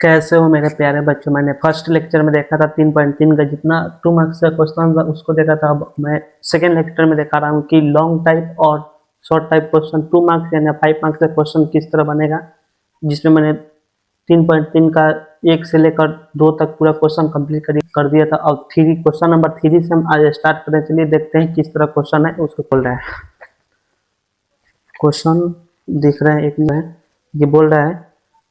कैसे हो मेरे प्यारे बच्चों। मैंने फर्स्ट लेक्चर में देखा था 3.3 का जितना 2 मार्क्स का क्वेश्चन था उसको देखा था। अब मैं सेकेंड लेक्चर में दिखा रहा हूँ कि लॉन्ग टाइप और शॉर्ट टाइप क्वेश्चन 2 मार्क्स यानी 5 मार्क्स का क्वेश्चन किस तरह बनेगा, जिसमें मैंने 3.3 का 1 से लेकर 2 तक पूरा क्वेश्चन कंप्लीट कर दिया था। अब क्वेश्चन नंबर 3 से हम आज स्टार्ट करें। चलिए देखते हैं किस तरह क्वेश्चन है, उसको खोल रहे हैं। क्वेश्चन दिख रहा है एक में, ये बोल रहा है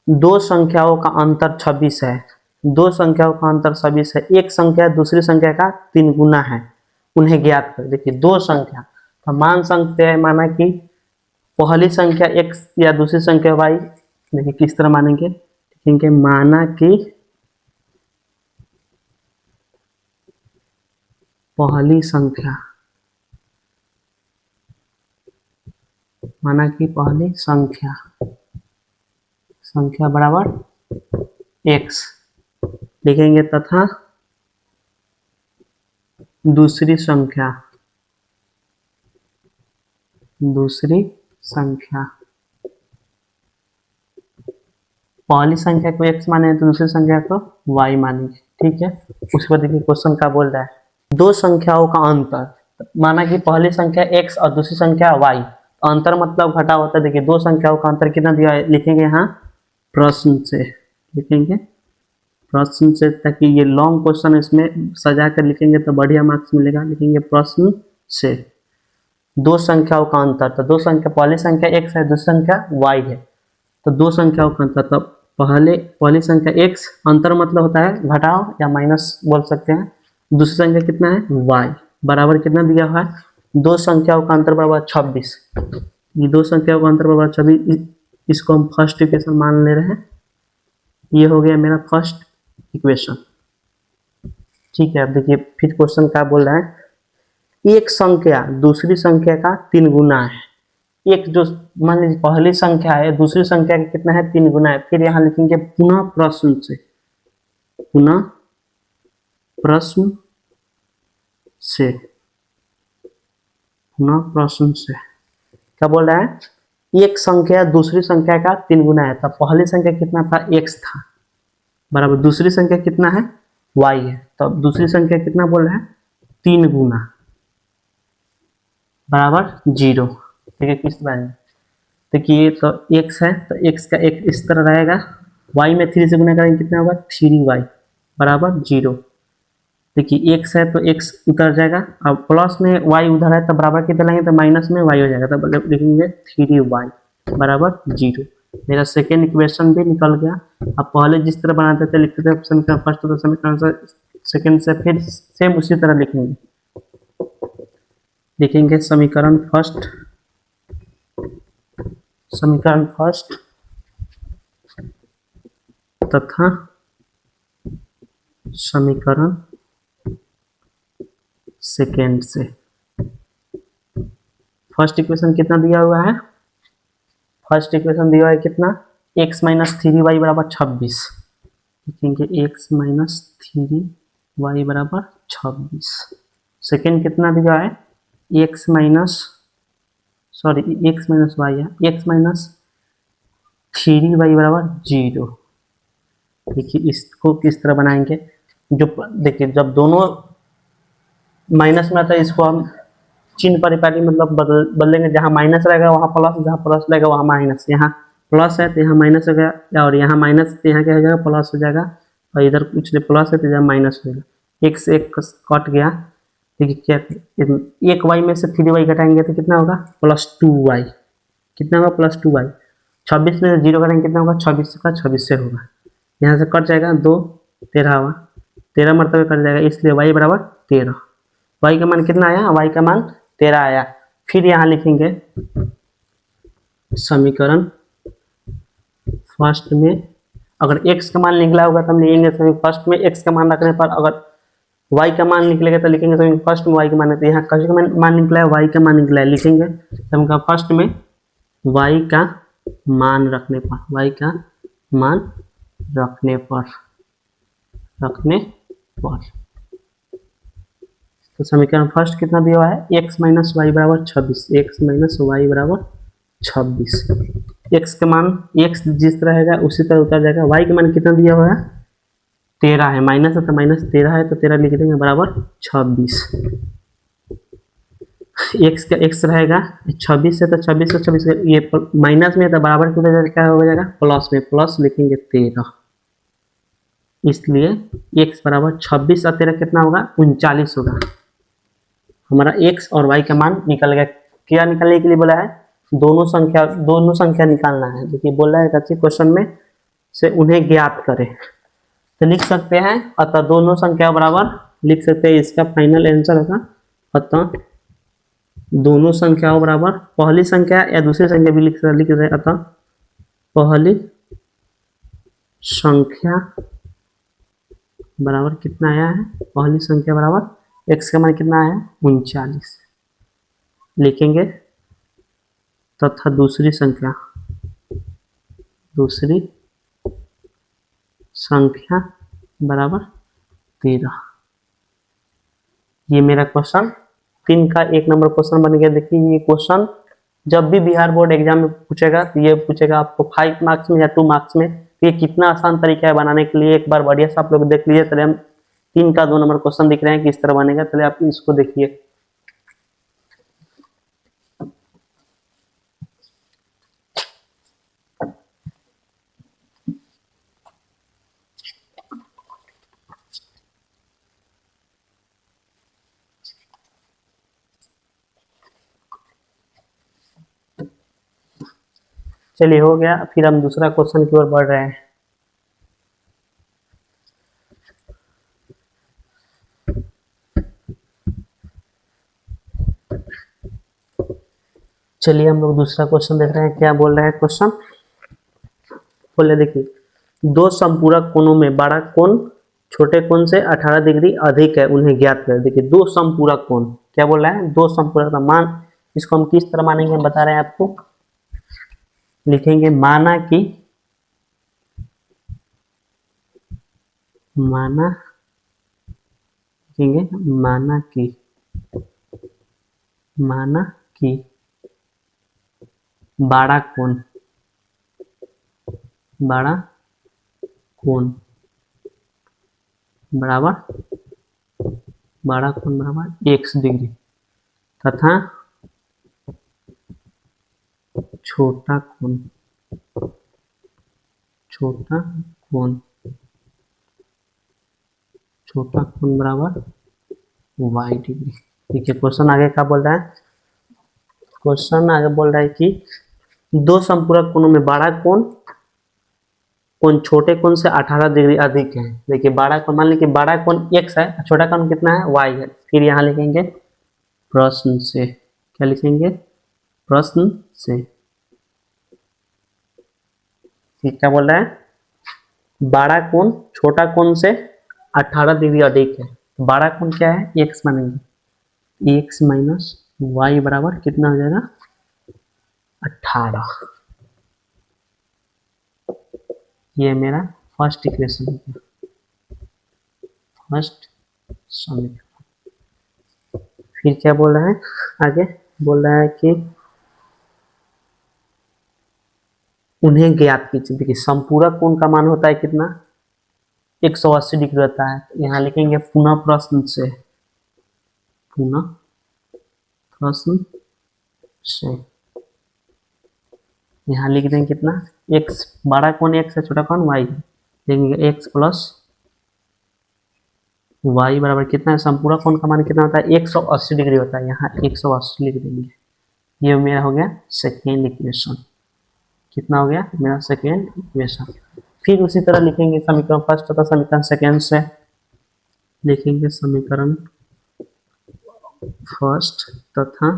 दो संख्याओं का अंतर 26 है। दो संख्याओं का अंतर 26 है। एक संख्या दूसरी संख्या का 3 गुना है, उन्हें ज्ञात कर। देखिए दो संख्या तो मान सकते हैं, माना कि पहली संख्या x या दूसरी संख्या y। देखिए किस तरह मानेंगे, लिखेंगे माना कि पहली संख्या, माना कि पहली संख्या बराबर x लिखेंगे तथा दूसरी संख्या पहली संख्या को x माने तो दूसरी संख्या को y मानेंगे। ठीक है, उसके बाद देखिए क्वेश्चन क्या बोल रहा है, दो संख्याओं का अंतर। माना कि पहली संख्या x और दूसरी संख्या y, अंतर मतलब घटा होता है। देखिए दो संख्याओं का अंतर कितना दिया है, लिखेंगे यहाँ प्रश्न से, लिखेंगे प्रश्न से, ताकि ये लॉन्ग क्वेश्चन इसमें सजा कर लिखेंगे तो बढ़िया मार्क्स मिलेगा। लिखेंगे प्रश्न से दो संख्याओं का अंतर। तो दो संख्या, पहली संख्या x है, दूसरी संख्या y है, तो दो संख्याओं का अंतर। तो पहली संख्या x, अंतर मतलब होता है घटाओ या माइनस बोल सकते हैं। दूसरी संख्या कितना है y, बराबर कितना दिया हुआ है, दो संख्याओं का अंतर बराबर 26। ये दो संख्याओं का अंतर बराबर 26, इसको हम फर्स्ट इक्वेशन मान ले रहे हैं। ये हो गया मेरा फर्स्ट इक्वेशन। ठीक है, अब देखिए फिर क्वेश्चन क्या बोल रहा है, एक संख्या दूसरी संख्या का 3 गुना है। एक जो मान लीजिए पहली संख्या है, दूसरी संख्या का कितना है 3 गुना है। फिर यहाँ लिखेंगे पुनः प्रश्न से, पुनः प्रश्न से, पुनः प्रश्न से क्या बोल रहा है, एक संख्या दूसरी संख्या का 3 गुना है। तो पहली संख्या कितना था x था, बराबर दूसरी संख्या कितना है y है। तो दूसरी संख्या कितना बोल रहा है 3 गुना बराबर 0। देखिए किस तरह है, देखिए तो x है तो x का एक इस तरह रहेगा, y में 3 से गुना करेंगे कितना होगा 3y बराबर 0। देखिए x है तो x उतर जाएगा, अब प्लस में y उधर है तो बराबर कितना लाएंगे तो माइनस में y हो जाएगा। तो लिखेंगे 3y बराबर 0। मेरा सेकेंड इक्वेशन भी निकल गया। अब पहले जिस तरह बनाते थे लिखते थे समीकरण फर्स्ट तो समीकरण से सेकेंड से फिर सेम उसी तरह लिखेंगे। लिखेंगे समीकरण फर्स्ट तथा समीकरण सेकेंड से। फर्स्ट इक्वेशन कितना दिया हुआ है, फर्स्ट इक्वेशन दिया है कितना, x माइनस 3y बराबर 26। लिखेंगे x माइनस 3y बराबर 26। सेकेंड कितना दिया है x माइनस y है, x माइनस 3y बराबर 0। देखिए इसको किस तरह बनाएंगे, जो देखिए जब दोनों माइनस में आता है इसको हम चिन्ह परिपाटी मतलब बदलेंगे। जहाँ माइनस रहेगा वहाँ प्लस, जहाँ प्लस रहेगा वहाँ माइनस। यहाँ प्लस है तो यहाँ माइनस हो गया, और यहाँ माइनस तो यहाँ क्या हो जाएगा प्लस हो जाएगा, और इधर कुछ नहीं प्लस है तो यहाँ माइनस हो जाएगा। एक से एक कट गया। देखिए क्या, एक y में से 3y घटाएंगे तो कितना होगा +2y, कितना होगा +2y। 26 में से 0 घटाएंगे कितना होगा 26 का 26 से होगा, यहाँ से कट जाएगा 2, 13 हुआ, 13 मरतबे कट जाएगा, इसलिए y बराबर 13। y का मान कितना आया, y का मान 13 आया। फिर यहाँ लिखेंगे समीकरण फर्स्ट में, अगर x का मान निकला होगा तो हम लिखेंगे समीकरण फर्स्ट में x का मान रखने पर, अगर y का मान निकलेगा तो लिखेंगे समीकरण फर्स्ट में y का मान है। तो यहाँ किसी का मान निकला है, y का मान निकला है, लिखेंगे समीकरण फर्स्ट में y का मान रखने पर, y का मान रखने पर तो समीकरण फर्स्ट कितना दिया हुआ है x माइनस वाई बराबर 26, x माइनस वाई बराबर 26। एक्स का मान एक्स जिस तरह रहेगा उसी तरह उतर जाएगा। वाई का मान कितना दिया हुआ है 13 है, माइनस है तो माइनस 13 है तो 13 लिख देंगे बराबर 26। एक्स का एक्स रहेगा 26 है तो 26 से 26 ये माइनस में है तो बराबर कितना क्या हो जाएगा प्लस में, प्लस लिखेंगे 13। इसलिए x बराबर 26 और 13 कितना होगा 39 होगा। हमारा x और y का मान निकल गया। क्या निकालने के लिए बोला है दोनों संख्या निकालना है। देखिए बोला है अच्छे क्वेश्चन में से उन्हें ज्ञात करें तो लिख सकते हैं अतः दोनों संख्या बराबर लिख सकते हैं। इसका फाइनल आंसर होगा अतः दोनों संख्याओं बराबर पहली संख्या या दूसरी संख्या भी लिख सकते हैं। अतः पहली संख्या बराबर कितना आया है पहली संख्या बराबर x का मान कितना आया है 39 लिखेंगे तथा दूसरी संख्या बराबर 13। ये मेरा क्वेश्चन 3 का 1 नंबर क्वेश्चन बन गया। देखिए ये क्वेश्चन जब भी बिहार बोर्ड एग्जाम में पूछेगा तो ये पूछेगा आपको 5 मार्क्स में या 2 मार्क्स में। तो ये कितना आसान तरीका है बनाने के लिए, एक बार बढ़िया से आप लोग देख लीजिए। चलिए हम 3 का 2 नंबर क्वेश्चन दिख रहे हैं किस तरह बनेगा, चलिए आप इसको देखिए। चलिए हो गया, फिर हम दूसरा क्वेश्चन की ओर बढ़ रहे हैं। चलिए हम लोग दूसरा क्वेश्चन देख रहे हैं। क्या बोल रहा है क्वेश्चन, बोले देखिए दो संपूरक कोणों में बड़ा कोण छोटे कोण से 18 डिग्री अधिक है, उन्हें ज्ञात कर। देखिए दो संपूरक कोण, क्या बोल रहा है दो संपूरक का मान, इसको हम किस तरह मानेंगे हम बता रहे हैं आपको। लिखेंगे माना कि बड़ा कोण बराबर x डिग्री तथा छोटा कोण बराबर y डिग्री। ठीक है, क्वेश्चन आगे क्या बोल रहा है, क्वेश्चन आगे बोल रहा है कि दो संपूरक कोणों में बड़ा कोण छोटे कोण से 18 डिग्री अधिक है। देखिए बड़ा कोण, मान लीजिए बड़ा कोण x है, छोटा कोण कितना है y है। फिर यहाँ लिखेंगे प्रश्न से, क्या लिखेंगे प्रश्न से। क्या बोल रहा है बड़ा कोण छोटा कोण से 18 डिग्री अधिक है। बड़ा कोण क्या है x मानेंगे, x माइनस वाई बराबर कितना हो जाएगा 18। ये मेरा फर्स्ट इक्वेशन है, फर्स्ट समीकरण। फिर क्या बोल रहा है आगे, बोल रहा है कि उन्हें ज्ञात कीजिए। देखिए संपूरक कोण का मान होता है कितना 180 डिग्री होता है। यहाँ लिखेंगे पुनः प्रश्न से यहाँ लिख देंगे कितना x, बड़ा कोण x है छोटा कोण y, देंगे x प्लस y बराबर कितना है, संपूरक कोण का मान कितना होता है 180 डिग्री होता है। यहाँ 180 लिख देंगे। ये मेरा हो गया सेकेंड इक्वेशन। कितना हो गया मेरा सेकेंड इक्वेशन। फिर उसी तरह लिखेंगे समीकरण फर्स्ट तथा समीकरण सेकेंड से। लिखेंगे समीकरण फर्स्ट तथा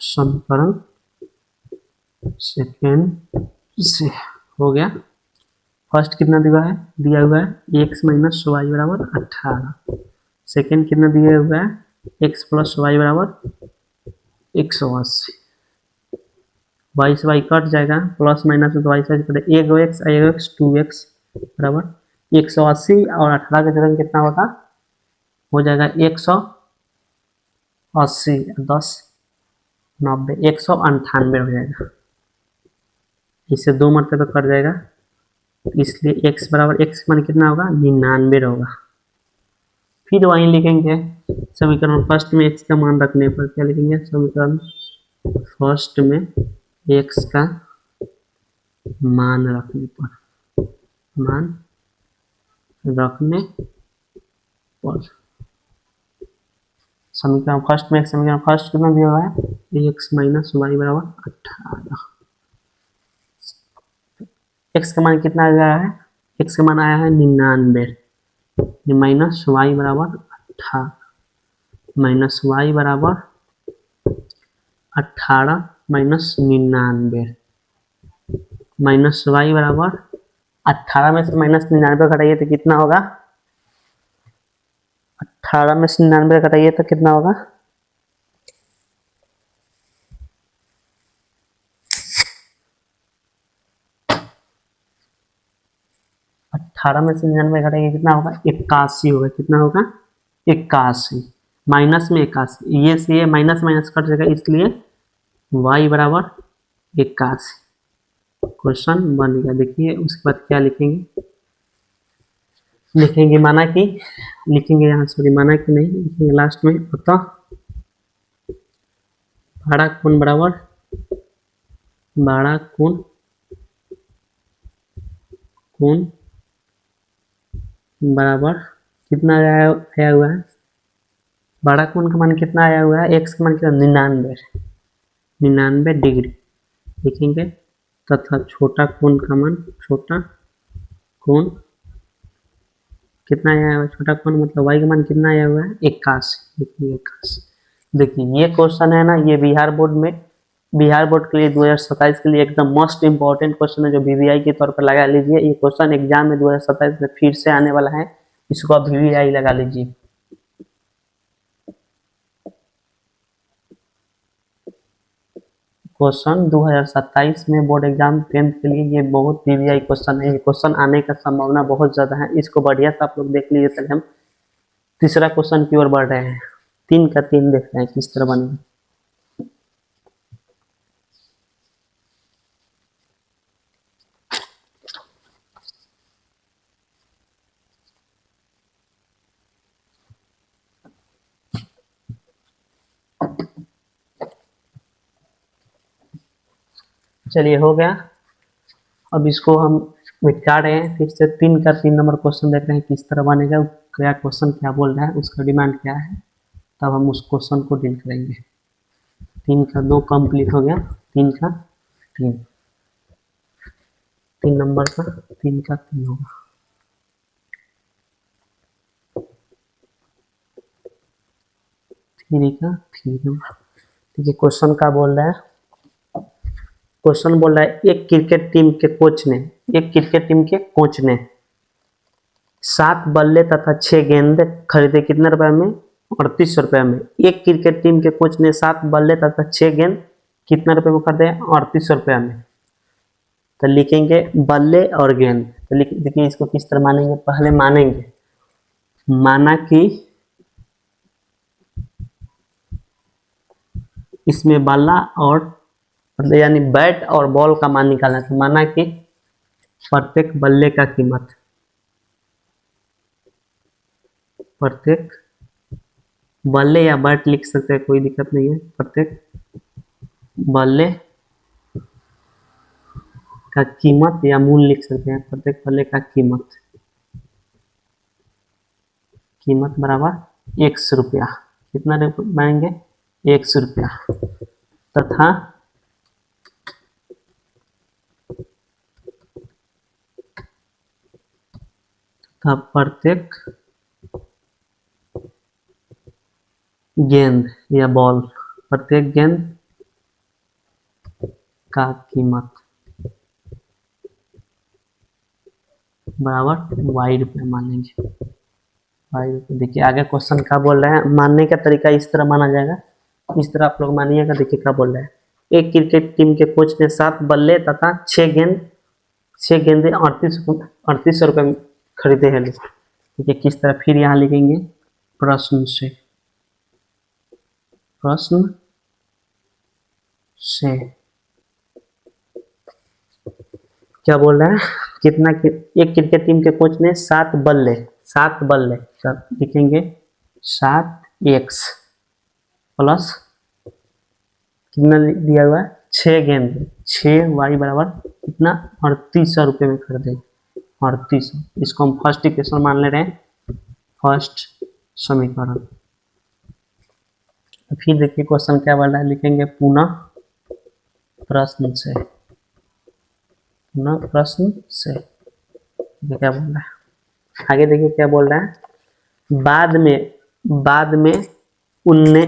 समीकरण सेकेंड से। हो गया, फर्स्ट कितना दिया हुआ है x माइनस वाई बराबर 18। सेकेंड कितना दिया हुआ है x प्लस वाई बराबर 180। वाई से वाई कट जाएगा, प्लस माइनस में तो वाई से कटे, एक एक्स 2x बराबर 180 और 18 का जगह कितना होगा हो जाएगा 180 10 90 198 हो जाएगा। इससे 2 मरतबा कट जाएगा, इसलिए x बराबर x मान कितना होगा 99 होगा। फिर वहीं लिखेंगे समीकरण फर्स्ट में x का मान रखने पर क्या लिखेंगे, समीकरण फर्स्ट में x का मान रखने पर, मान रखने पर समीकरण फर्स्ट में समीकरण फर्स्ट कितना दिया हुआ है, x माइनस वाई बराबर 18। x का मान कितना आ गया है, x का मान आया है 99 माइनस वाई बराबर 18, माइनस वाई बराबर 18 माइनस 99, माइनस वाई बराबर 18 में से माइनस 99 घटाइए तो कितना होगा, 18 में से 99 घटाइए तो कितना होगा, 18 में से 99 घटाइए कितना होगा 81 होगा। कितना होगा 81, माइनस में 81, ये से ये माइनस माइनस कट जाएगा, इसलिए y बराबर 81 क्वेश्चन बन गया। देखिए उसके बाद क्या लिखेंगे, लिखेंगे माना कि, लिखेंगे यहाँ सॉरी माना कि नहीं लिखेंगे लास्ट में, अतः भाड़ा कोण बराबर, भाड़ा कोण कोण बराबर कितना आया हुआ है, बड़ा कोण का मान कितना आया हुआ है, x का मान कितना 99 डिग्री लिखेंगे, तथा छोटा कोण का मान, छोटा कोण कितना आया हुआ है, छोटा कोण मतलब y का मान कितना आया हुआ है 81, देखिए 81। देखिए ये क्वेश्चन है ना, ये बिहार बोर्ड में, बिहार बोर्ड के लिए 2027 के लिए एकदम मोस्ट इंपॉर्टेंट क्वेश्चन है, जो वीवीआई के तौर पर लगा लीजिए। ये क्वेश्चन एग्जाम में 2027 में फिर से आने वाला है, इसको आप वीवीआई लगा लीजिए। क्वेश्चन 2027 में बोर्ड एग्जाम 10th के लिए ये बहुत वीवीआई क्वेश्चन है, ये क्वेश्चन आने का संभावना बहुत ज्यादा है, इसको बढ़िया से आप लोग देख लीजिए। चलिए हम तीसरा क्वेश्चन की ओर बढ़ रहे हैं, 3 का 3 देख रहे हैं किस तरह बनेगा। चलिए हो गया, अब इसको हम मिटा रहे हैं, फिर से 3 का 3 नंबर क्वेश्चन देख रहे हैं किस तरह बनेगा, क्या क्वेश्चन क्या बोल रहा है, उसका डिमांड क्या है, तब हम उस क्वेश्चन को डील करेंगे। 3 का 2 कंप्लीट हो गया, 3 का 3, 3 नंबर का 3 का 3 होगा। ठीक है, ठीक है, क्वेश्चन क्या बोल रहा है, क्वेश्चन बोल रहा है एक क्रिकेट टीम के कोच ने, एक क्रिकेट टीम के कोच ने 7 बल्ले तथा 6 गेंद खरीदे कितने रुपए में, 3800 रुपए में। एक क्रिकेट टीम के कोच ने 7 बल्ले तथा 6 गेंद कितने रुपए में खरीदे, 3800 रुपए में। तो लिखेंगे बल्ले और गेंद, तो देखिए इसको किस तरह मानेंगे, पहले मानेंगे, माना कि इसमें बल्ला और यानी बैट और बॉल का मान निकालना, तो माना कि प्रत्येक बल्ले का कीमत, प्रत्येक बल्ले या बैट लिख सकते हैं, कोई दिक्कत नहीं है, प्रत्येक बल्ले का कीमत या मूल्य लिख सकते हैं, प्रत्येक बल्ले का कीमत, कीमत बराबर 100 रुपया, कितना मानेंगे 100 रुपया, तथा प्रत्येक गेंद या बॉल, प्रत्येक गेंद का कीमत बराबर y रुपये मानेंगे, y रुपये। देखिए आगे क्वेश्चन क्या बोल रहे हैं, मानने का तरीका इस तरह माना जाएगा, इस तरह आप लोग मानिएगा। देखिए क्या बोल रहे हैं, एक क्रिकेट टीम के कोच ने 7 बल्ले तथा 6 गेंदे 3800 रुपये में खरीदे हैं। ठीक है, किस तरह फिर यहाँ लिखेंगे, प्रश्न से, प्रश्न से क्या बोल रहा है, कितना एक क्रिकेट टीम के कोच ने 7 बल्ले लिखेंगे 7x प्लस कितना दिया हुआ है 6 गेंद 6y बराबर कितना 3800 रुपये में खरीदे 3800। इसको हम फर्स्ट इक्वेशन मान ले रहे हैं, फर्स्ट समीकरण। फिर देखिए क्वेश्चन क्या बोल रहा है, लिखेंगे पुनः प्रश्न से क्या बोल रहा है आगे देखिए क्या बोल रहा है। बाद में उनने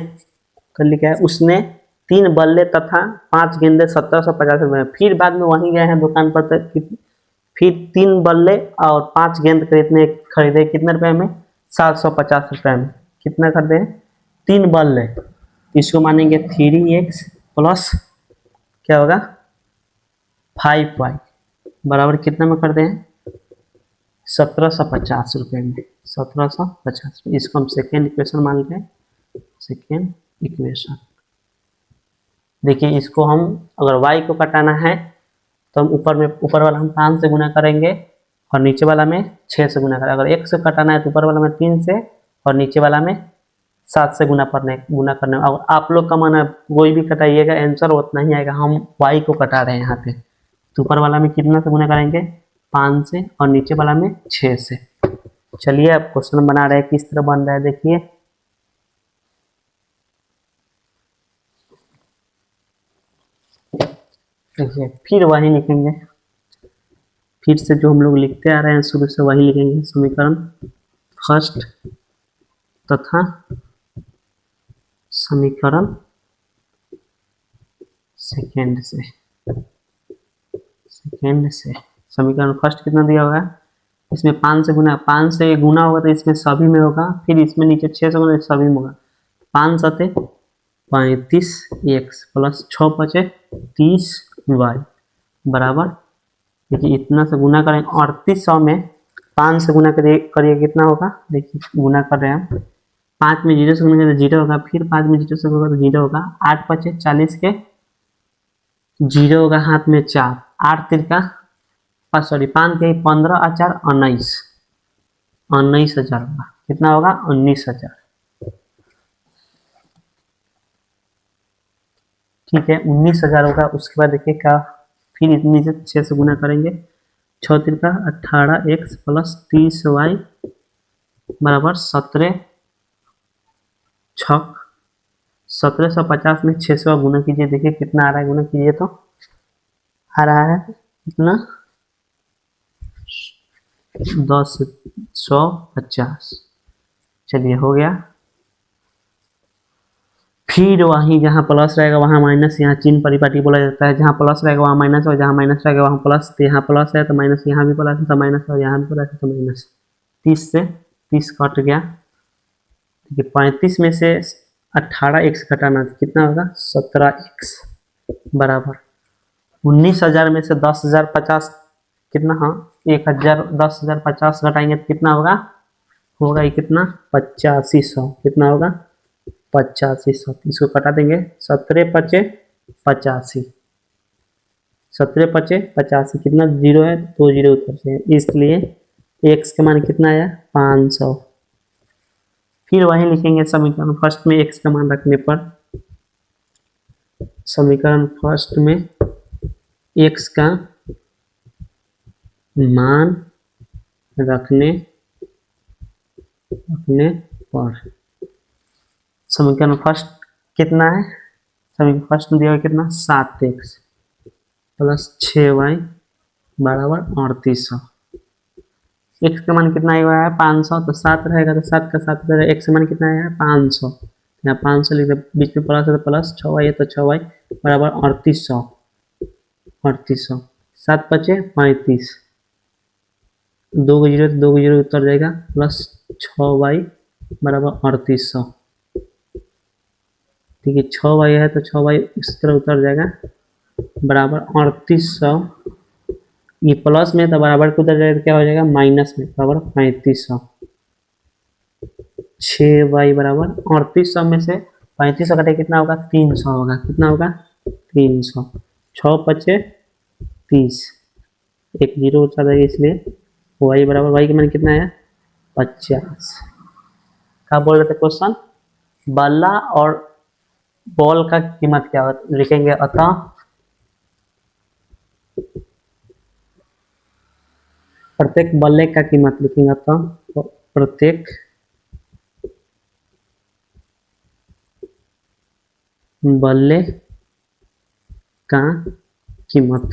कर लिखा है उसने 3 बल्ले तथा 5 गेंदे 1750 रुपये में। फिर बाद में वहीं गए हैं दुकान पर फिर 3 बल्ले और 5 गेंद खरीदे कितने रुपए में 750 रुपये में। कितना खरीदे 3 बल्ले, इसको मानेंगे 3x प्लस क्या होगा 5y बराबर कितना में कर दें 1750 रुपये में 1750। इसको हम सेकेंड इक्वेशन मान लेते हैं, सेकेंड इक्वेशन। देखिए इसको हम अगर y को कटाना है तो हम ऊपर वाला हम 5 से गुना करेंगे और नीचे वाला में 6 से गुना करेंगे। अगर x से कटाना है तो ऊपर वाला में 3 से और नीचे वाला में 7 से गुना करने। अगर आप लोग का माना कोई भी कटाइएगा आंसर उतना ही आएगा। हम y को कटा रहे हैं यहाँ पे, तो ऊपर वाला में कितना से गुना करेंगे 5 से और नीचे वाला में 6 से। चलिए अब क्वेश्चन बना रहे हैं, किस तरह बन रहा है देखिए। देखिए फिर वही लिखेंगे, फिर से जो हम लोग लिखते आ रहे हैं शुरू से वही लिखेंगे। समीकरण फर्स्ट तथा समीकरण सेकेंड से समीकरण फर्स्ट कितना दिया होगा, इसमें 5 से गुना होगा तो इसमें सभी में होगा, फिर इसमें नीचे 6 से गुना सभी में होगा। 5 सते 35x प्लस 6 बचे 30y बराबर। देखिए इतना से गुना करेंगे 3800 में 5 से गुना करिए कितना होगा। देखिए गुना कर रहे हैं हम, 5 में 0 से गुना करें 0 होगा, फिर 5 में 0 से होगा तो 0 होगा। 8 बचे 40 के 0 होगा हाथ में 4, 8 तिरका 5 के 15 और 4 19,000 होगा। कितना होगा 19,000। ठीक है 19,000 होगा। उसके बाद देखिए क्या, फिर इतनी से 6 से गुना करेंगे 6 तिरका 18x प्लस 30y बराबर 1750 में 600 गुना कीजिए। देखिए कितना आ रहा है, गुना कीजिए तो आ रहा है कितना 10,150। चलिए हो गया। फिर वहीं जहाँ प्लस रहेगा वहाँ माइनस, यहाँ चिन्ह परिपाटी बोला जाता है। जहाँ प्लस रहेगा वहाँ माइनस और जहाँ माइनस रहेगा वहाँ प्लस। तो यहाँ प्लस है तो माइनस, यहाँ भी प्लस है तो माइनस और यहाँ भी प्लस है तो माइनस। 30 से 30 कट गया। देखिए 35 में से 18x घटाना कितना होगा 17x बराबर 19,000 में से 10,050 कितना, हाँ 10,050 घटाएंगे तो कितना होगा ये कितना 8500। कितना होगा 8500। इसको कटा देंगे 17 पचे 85, 17 पचे 85 कितना 0 है 2 0 उतर से, इसलिए x का मान कितना आया 500। फिर वही लिखेंगे समीकरण फर्स्ट में x का मान रखने पर, समीकरण फर्स्ट में x का मान रखने पर समीकरण फर्स्ट कितना है, समीकरण फर्स्ट में दिया हुआ कितना 7x प्लस 6y बराबर 3800। x का मान कितना आया है 500, तो 7 रहेगा तो 7 का 7 रहेगा। x का मान कितना आया है 500, यहाँ 500 लिख दे, बीच में प्लस है तो प्लस 6y है तो 6y बराबर 3800। 7 बचे 35, 2 0 तो 2 0 उतर जाएगा, प्लस 6y बराबर 3800। ठीक है 6y है तो 6y इस तरह उतर जाएगा बराबर 3800। ये प्लस में तो बराबर को उतर जाएगा तो क्या हो जाएगा माइनस में, बराबर 3500। 6y बराबर 3800 में से 3500 कटे कितना होगा 300 होगा। कितना होगा 300, 6×5 = 30, एक जीरो बचा देगा इसलिए वाई बराबर, वाई का मान कितना है 50। क्या बोल रहे थे क्वेश्चन, बल्ला और बॉल का कीमत क्या लिखेंगे, अतः प्रत्येक बल्ले का कीमत लिखेंगे, अतः तो प्रत्येक बल्ले का कीमत,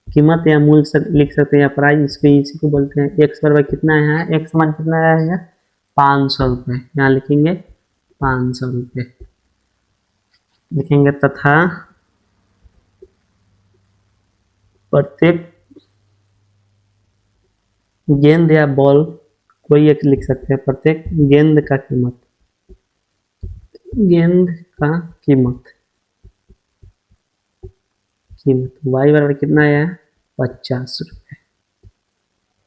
कीमत या मूल्य से लिख सकते हैं या प्राइस, इसको इसी को बोलते हैं। एक्स बराबर कितना है, एक्स मान कितना है 500 रुपये, यहाँ लिखेंगे 500 रुपये लिखेंगे, तथा प्रत्येक गेंद या बॉल कोई एक लिख सकते हैं, प्रत्येक गेंद का कीमत, गेंद का कीमत वाई बराबर कितना है 50 रुपये।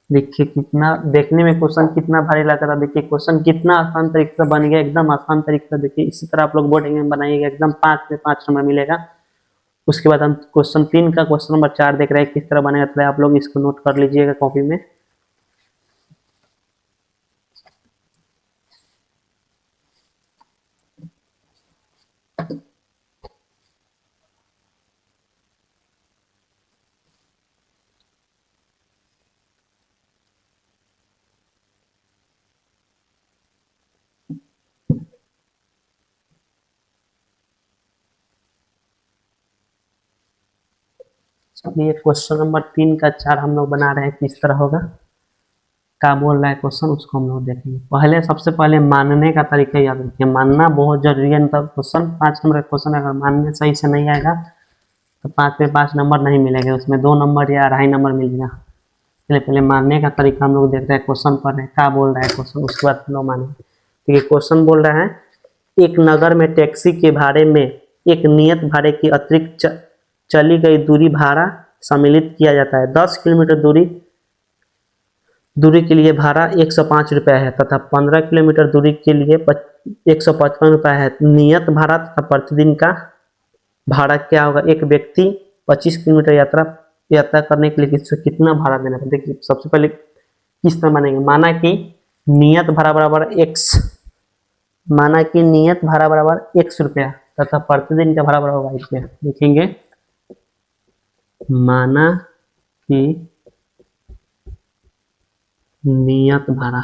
देखिए कितना देखने में क्वेश्चन कितना भारी लग रहा है, देखिए क्वेश्चन कितना आसान तरीके से बन गया, एकदम आसान तरीके से। देखिए इसी तरह आप लोग बोर्ड एग्जाम बनाइएगा, एकदम 5 में 5 नंबर मिलेगा। उसके बाद हम क्वेश्चन 3 का क्वेश्चन नंबर 4 देख रहे हैं, किस तरह बनेगा, तो आप लोग इसको नोट कर लीजिएगा कॉपी में। चलिए क्वेश्चन नंबर 3 का 4 हम लोग बना रहे हैं, किस तरह होगा, क्या बोल रहा है क्वेश्चन, उसको हम लोग देखेंगे। पहले सबसे पहले मानने का तरीका याद रखिए, मानना बहुत जरूरी है। तब क्वेश्चन 5 नंबर का क्वेश्चन अगर मानने सही से नहीं आएगा तो 5 में 5 नंबर नहीं मिलेगा, उसमें 2 नंबर या 2.5 नंबर मिलेगा। पहले पहले मानने का तरीका हम लोग देख रहे हैं, क्वेश्चन पढ़ रहे हैं क्या बोल रहा है क्वेश्चन, उसके बाद हम लोग माने। तो ये क्वेश्चन बोल रहा है, एक नगर में टैक्सी के भाड़े में एक नियत भाड़े की अतिरिक्त चली गई दूरी भाड़ा सम्मिलित किया जाता है। 10 किलोमीटर दूरी के लिए भाड़ा 105 रुपये है तथा 15 किलोमीटर दूरी के लिए 155 रुपये है। नियत भाड़ा तथा प्रतिदिन का भाड़ा क्या होगा, एक व्यक्ति 25 किलोमीटर यात्रा करने के लिए कितना भाड़ा देना है। देखिए सबसे पहले किस तरह मानेंगे, माना कि नियत भाड़ा बराबर x, माना कि नियत भाड़ा बराबर x रुपया तथा प्रतिदिन का भाड़ा बराबर y रुपया। लिखेंगे माना कि नियत भाड़ा,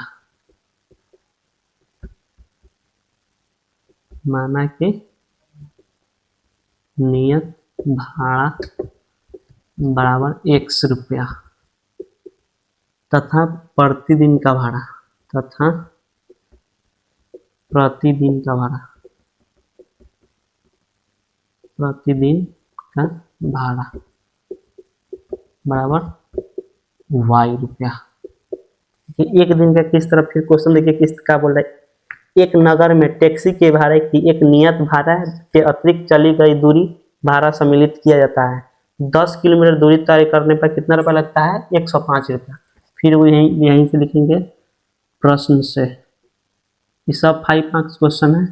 माना कि नियत भाड़ा बराबर x रुपया तथा प्रतिदिन का भाड़ा, तथा प्रतिदिन का भाड़ा, प्रतिदिन का भाड़ा बराबर y रुपया। एक दिन का किस तरह, फिर क्वेश्चन देखिए किस का बोल रहा है, एक नगर में टैक्सी के भाड़े की एक नियत भाड़ा के अतिरिक्त चली गई दूरी भाड़ा सम्मिलित किया जाता है। 10 किलोमीटर दूरी तय करने पर कितना रुपया लगता है 105 रुपया। फिर वो यहीं से लिखेंगे प्रश्न से, ये सब 5 मार्क्स क्वेश्चन है।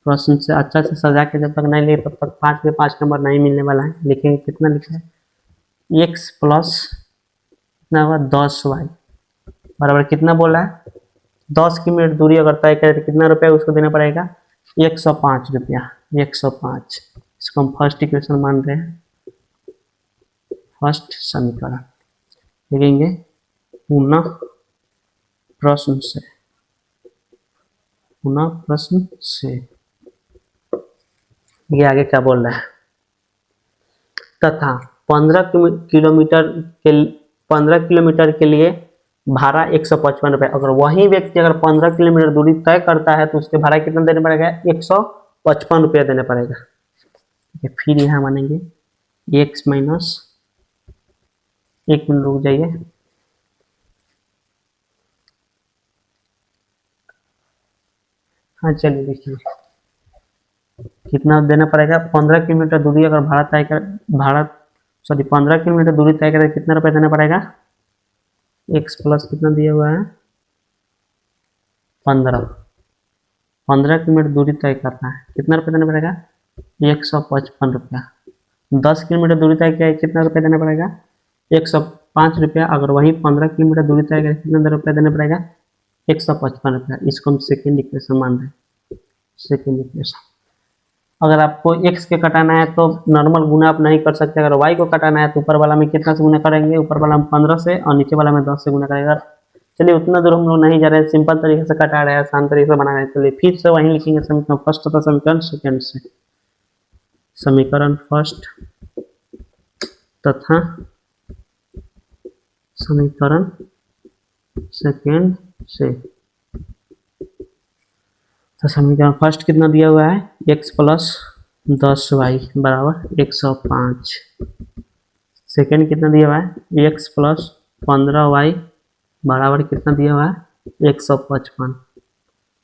प्रश्न से अच्छा से सजा के जब तक नहीं लिखे तब तक 5 में 5 नंबर नहीं मिलने वाला है। लिखेंगे कितना लिखा है, x प्लस कितना हुआ 10y बराबर कितना बोला है, 10 किलोमीटर दूरी अगर तय करें तो कितना रुपया उसको देना पड़ेगा 105 रुपया, 105। इसको हम फर्स्ट इक्वेशन मान रहे हैं, फर्स्ट समीकरण। लिखेंगे पुनः प्रश्न से, पुनः प्रश्न से। ये आगे क्या बोल रहा है, तथा 15 किलोमीटर के लिए भाड़ा 155 रुपये। अगर वही व्यक्ति अगर 15 किलोमीटर दूरी तय करता है तो उसके भाड़ा कितना देना पड़ेगा 155 रुपया देना पड़ेगा। फिर यहाँ मानेंगे x माइनस, एक मिनट रुक जाइए, हाँ चलिए देखिए कितना देना पड़ेगा। 15 किलोमीटर दूरी अगर भाड़ा 15 किलोमीटर दूरी तय करें कितना रुपया देना पड़ेगा, x प्लस कितना दिया हुआ है 15 किलोमीटर दूरी तय करना है, कितना रुपया देना पड़ेगा 155 रुपया। 10 किलोमीटर दूरी तय किया है, कितना रुपया देना पड़ेगा? 105 रुपया। अगर वही 15 किलोमीटर दूरी तय किया, कितना रुपया देना पड़ेगा? 155 रुपया। इसको हम सेकेंड इक्वेशन मान रहे हैं, सेकेंड इक्वेशन। अगर आपको x के कटाना है तो नॉर्मल गुना आप नहीं कर सकते। अगर y को कटाना है तो ऊपर वाला में कितना से गुना करेंगे? ऊपर वाला में 15 से और नीचे वाला में 10 से गुना करेगा। चलिए उतना दूर हम लोग नहीं जा रहे हैं, सिंपल तरीके से कटा रहे हैं, आसान तरीके से बना रहे हैं। चलिए फिर से वहीं लिखेंगे समीकरण फर्स्ट तथा समीकरण सेकेंड से। समीकरण फर्स्ट तथा समीकरण सेकेंड से। तो समीकरण फर्स्ट कितना दिया हुआ है? x प्लस 10y बराबर 105। सेकेंड कितना दिया हुआ है? x प्लस 15y बराबर कितना दिया हुआ है? 155।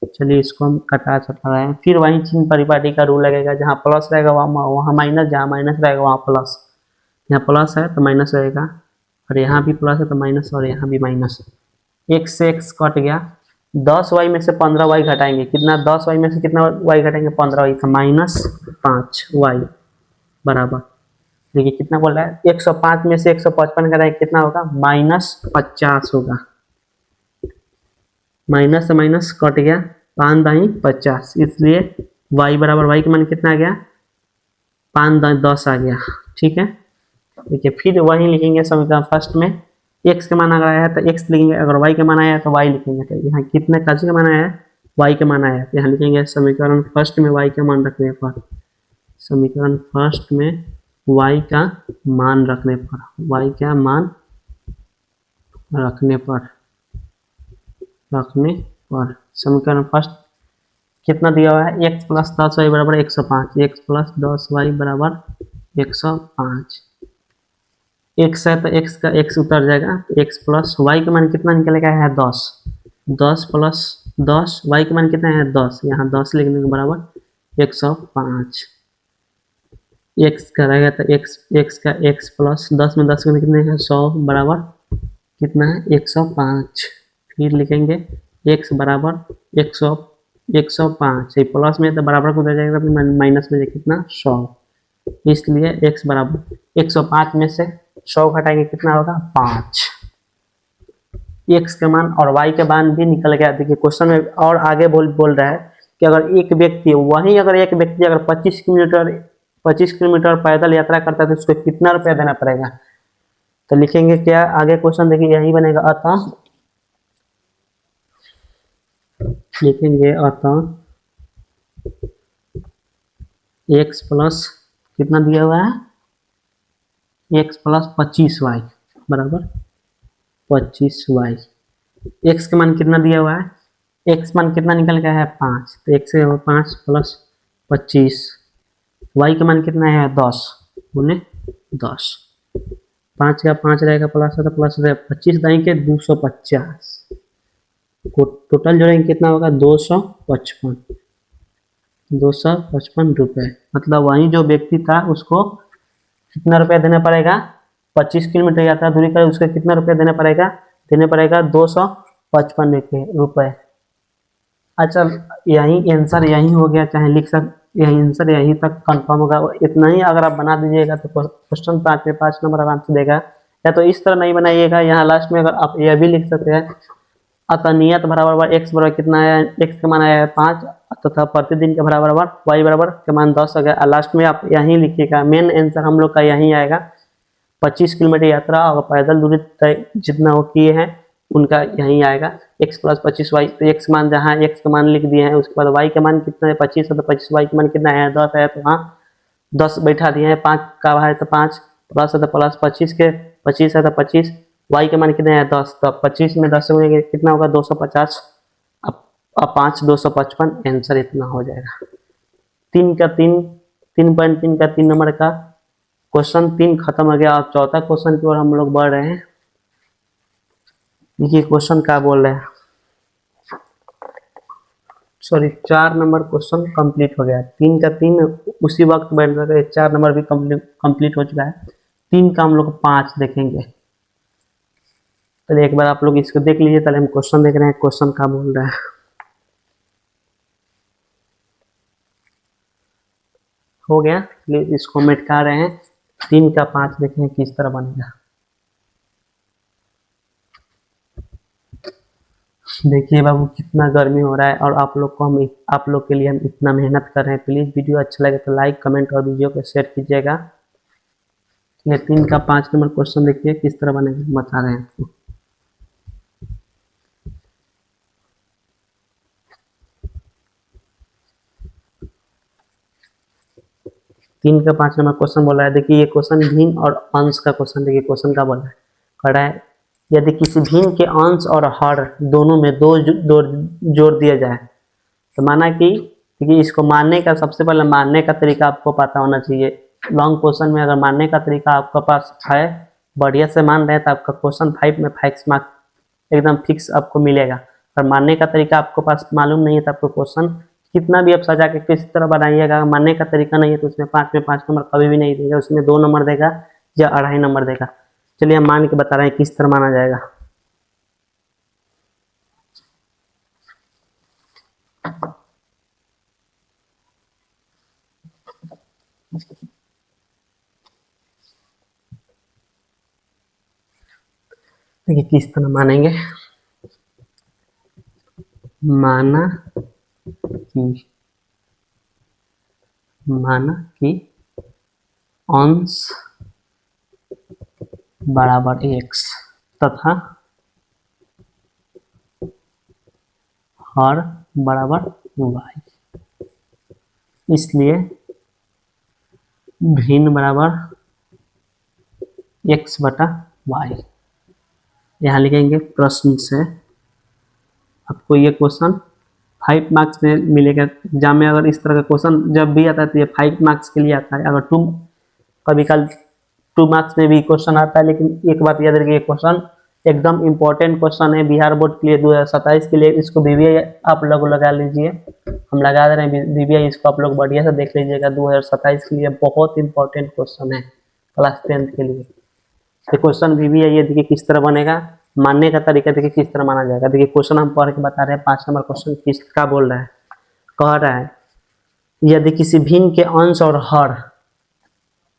चलिए इसको हम कटा छटा रहे हैं। फिर वही चिन्ह परिपाटी का रूल लगेगा, जहाँ प्लस रहेगा वहाँ माइनस, जहाँ माइनस रहेगा वहाँ प्लस। यहाँ प्लस है तो माइनस रहेगा, और यहाँ भी प्लस है तो माइनस, और यहाँ भी माइनस। x से x कट गया। 10y में से 15y घटाएंगे, कितना? 10y में से कितना y घटाएंगे? 15y, तो -5y बराबर, देखिए कितना बोल रहा है? 105 में से 155 घटाएंगे, कितना होगा? -50 होगा। माइनस से माइनस कट गया, 5 दाई 50, इसलिए y बराबर, y का मान कितना आ गया? 5 दाई 10 आ गया। ठीक है, देखिए फिर वही लिखेंगे समीकरण फर्स्ट में। x का मान अगर आया है तो x लिखेंगे, अगर y का मान आया है तो y लिखेंगे। तो यहाँ कितने का मान आया है? y का मान आया है, तो यहाँ लिखेंगे समीकरण फर्स्ट में y का मान रखने पर, समीकरण फर्स्ट में y का मान रखने पर, y का मान रखने पर समीकरण फर्स्ट कितना दिया हुआ है? x प्लस 10y बराबर 105। x प्लस 10y बराबर 105। x है तो x का x उतर जाएगा, x प्लस y का मान कितना निकलेगा? है 10। 10 प्लस 10, y का मान कितना है? 10। यहाँ 10 लिखने के बराबर 105। x का रहेगा तो x का x प्लस 10 में 10 में कितने है? 100 बराबर कितना है? 105। फिर लिखेंगे x बराबर 105, प्लस में तो बराबर को दे जाएगा, माइनस में कितना? 100। इसलिए x बराबर 105 में से 100 घटाएंगे, कितना होगा? 5। x का मान और y का मान भी निकल गया। देखिए क्वेश्चन में और आगे बोल रहा है कि अगर एक व्यक्ति अगर 25 किलोमीटर पैदल यात्रा करता है तो उसको कितना रुपया देना पड़ेगा? तो लिखेंगे क्या आगे क्वेश्चन? देखिए यही बनेगा, अतः लिखेंगे अतः x प्लस कितना दिया हुआ है? x प्लस 25y बराबर 25y। x का मान कितना दिया हुआ है? x मान कितना निकल गया है? 5। तो x से 5 प्लस 25, y का मान कितना है? 10 गुने 10। 5 का 5 रहेगा, प्लस है तो प्लस रहेगा, 25 देंगे 250 को टोटल जोड़ेंगे कितना होगा? 255 रुपये। मतलब वही जो व्यक्ति था उसको कितना रुपया देना पड़ेगा? 25 किलोमीटर यात्रा दूरी कर उसको कितना रुपया देना पड़ेगा? 255 रुपये। अच्छा यही आंसर यही हो गया, चाहे लिख सकते, यही आंसर यहीं तक कंफर्म होगा। इतना ही अगर आप बना दीजिएगा तो क्वेश्चन 5 में 5 नंबर आराम से देगा। या तो इस तरह नहीं बनाइएगा, यहाँ लास्ट में अगर आप यह भी लिख सकते हैं, अतः नियत बराबर x बराबर कितना है? x का मान आया है 5, तथा प्रतिदिन के बराबर y बराबर के मान 10 हो गया। लास्ट में आप यहीं लिखिएगा, मेन आंसर हम लोग का यहीं आएगा। 25 किलोमीटर यात्रा और पैदल दूरी तय जितना वो किए हैं उनका यहीं आएगा, x प्लस 25y। तो x मान जहाँ x का मान लिख दिए हैं, उसके बाद y का मान कितना है? 25 है तो 25y का मान कितना है? 10 है तो वहाँ 10 बैठा दिए हैं, 5 का है तो 5, प्लस है तो प्लस, 25 है तो 25, y के मान कितने हैं? 10। तो 25 में 10 से कितना होगा? 250। अब 5 255, आंसर इतना हो जाएगा। 3.3 का 3 नंबर का क्वेश्चन 3 खत्म हो गया। अब चौथा क्वेश्चन की ओर हम लोग बढ़ रहे हैं। देखिए क्वेश्चन क्या बोल रहे हैं, सॉरी 4 नंबर क्वेश्चन कंप्लीट हो गया। 3 का 3 उसी वक्त बैठ रहे, 4 नंबर भी कंप्लीट हो चुका है। 3 का हम लोग 5 देखेंगे। चलिए एक बार आप लोग इसको देख लीजिए, पहले हम क्वेश्चन देख रहे हैं, क्वेश्चन क्या बोल रहा है। हो गया, चलिए इसको मिटा रहे हैं। 3 का 5 देखें किस तरह बनेगा। देखिए बाबू कितना गर्मी हो रहा है और आप लोग के लिए हम इतना मेहनत कर रहे हैं। प्लीज वीडियो अच्छा लगे तो लाइक कमेंट और वीडियो को शेयर कीजिएगा। ये 3 का 5 नंबर क्वेश्चन देखिए किस तरह बनेगा, बता रहे हैं आपको। तीन का 5 नंबर क्वेश्चन बोला है। देखिए ये क्वेश्चन भिन्न और अंश का क्वेश्चन। देखिए क्वेश्चन का बोला है, कह रहा है यदि किसी भिन्न के अंश और हर दोनों में दो जोड़ दिया जाए तो माना कि, क्योंकि इसको मानने का सबसे पहले मानने का तरीका आपको पता होना चाहिए। लॉन्ग क्वेश्चन में अगर मानने का तरीका आपके पास है, बढ़िया से मान रहे हैं तो आपका क्वेश्चन 5 में 5 मार्क्स एकदम फिक्स आपको मिलेगा। और मानने का तरीका आपको पास मालूम नहीं है तो आपको क्वेश्चन कितना भी आप सजा के किस तरह बनाइएगा, मानने का तरीका नहीं है तो उसमें 5 में 5 नंबर कभी भी नहीं देगा, उसमें 2 नंबर देगा या 2.5 नंबर देगा। चलिए हम मान के बता रहे हैं किस तरह माना जाएगा। देखिए किस तरह मानेंगे। माना कि अंश बराबर x तथा हर बराबर y, इसलिए भिन्न बराबर x बटा y। यहाँ लिखेंगे प्रश्न से। आपको ये क्वेश्चन 5 मार्क्स में मिलेगा एग्जाम में। अगर इस तरह का क्वेश्चन जब भी आता है तो ये 5 मार्क्स के लिए आता है। अगर कभी कल 2 मार्क्स में भी क्वेश्चन आता है, लेकिन एक बात याद रखिए क्वेश्चन एकदम इम्पोर्टेंट क्वेश्चन है बिहार बोर्ड के लिए 2027 के लिए। इसको बीबीआई आप लोग लगा लीजिए, हम लगा दे रहे हैं बीबीआई, इसको आप लोग बढ़िया से देख लीजिएगा। 2027 के लिए बहुत इंपॉर्टेंट क्वेश्चन है क्लास 10 के लिए। तो क्वेश्चन बीबीआई ये देखिए किस तरह बनेगा, मानने का तरीका देखिए किस तरह माना जाएगा। देखिए क्वेश्चन हम पढ़ के बता रहे हैं। 5 नंबर क्वेश्चन किसका बोल रहा है, कह रहा है यदि किसी भिन्न के अंश और हर,